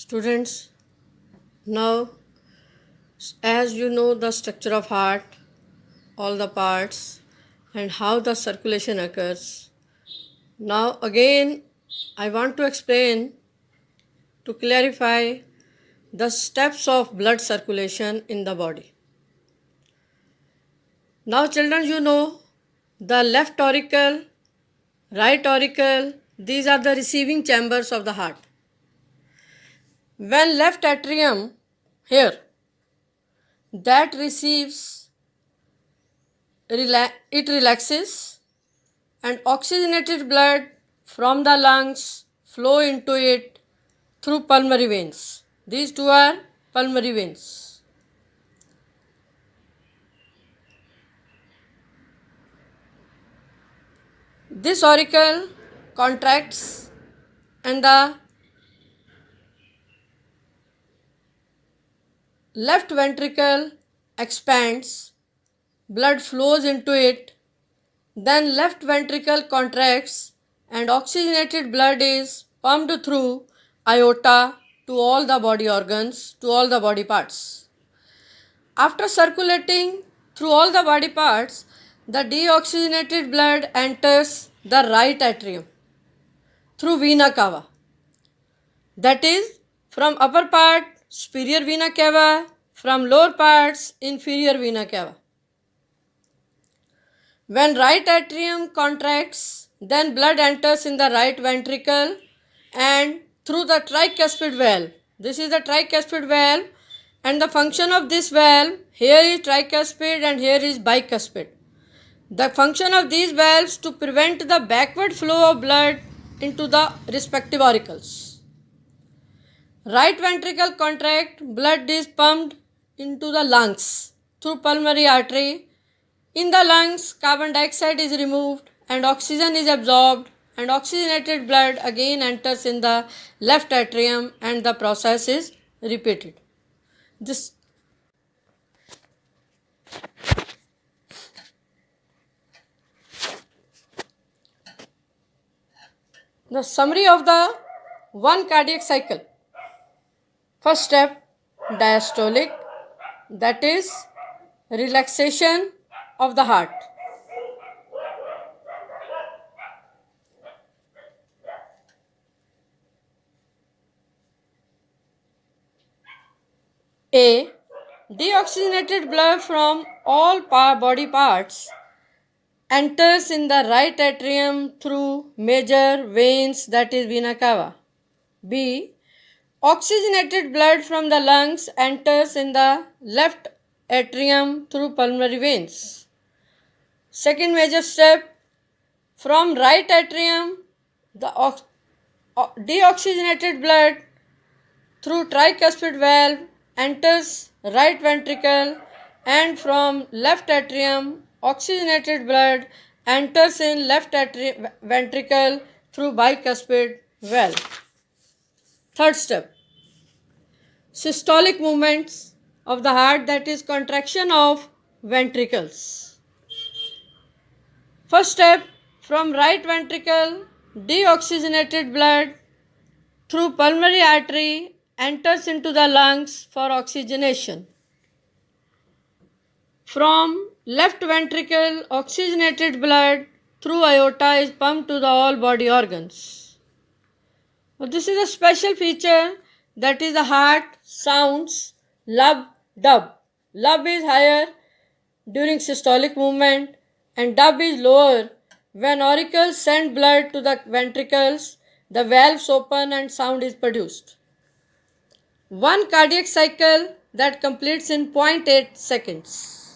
Students, now as you know the structure of heart, all the parts and how the circulation occurs, now again I want to explain to clarify the steps of blood circulation in the body. Now children, you know the left auricle, right auricle, these are the receiving chambers of the heart. When left atrium here that receives, it relaxes and oxygenated blood from the lungs flow into it through pulmonary veins. These two are pulmonary veins. This auricle contracts and the left ventricle expands, blood flows into it, then left ventricle contracts and oxygenated blood is pumped through aorta to all the body organs, to all the body parts. After circulating through all the body parts, the deoxygenated blood enters the right atrium through vena cava. That is, from upper part superior vena cava, from lower parts inferior vena cava. When right atrium contracts, then blood enters in the right ventricle and through the tricuspid valve. This is the tricuspid valve, and the function of this valve, here is tricuspid and here is bicuspid. The function of these valves to prevent the backward flow of blood into the respective auricles. Right ventricle contract, blood is pumped into the lungs through pulmonary artery. In the lungs, carbon dioxide is removed and oxygen is absorbed, and oxygenated blood again enters in the left atrium and the process is repeated. The summary of the one cardiac cycle. First step, diastolic, that is relaxation of the heart. A. Deoxygenated blood from all body parts enters in the right atrium through major veins, that is vena cava. B. Oxygenated blood from the lungs enters in the left atrium through pulmonary veins. Second major step, from right atrium, the deoxygenated blood through tricuspid valve enters right ventricle, and from left atrium, oxygenated blood enters in left ventricle through bicuspid valve. Third step, systolic movements of the heart, that is contraction of ventricles. First step, from right ventricle, deoxygenated blood through pulmonary artery enters into the lungs for oxygenation. From left ventricle, oxygenated blood through aorta is pumped to the all body organs. Now, this is a special feature, that is the heart sounds lub dub. Lub is higher during systolic movement and dub is lower. When auricles send blood to the ventricles, the valves open and sound is produced. One cardiac cycle that completes in 0.8 seconds.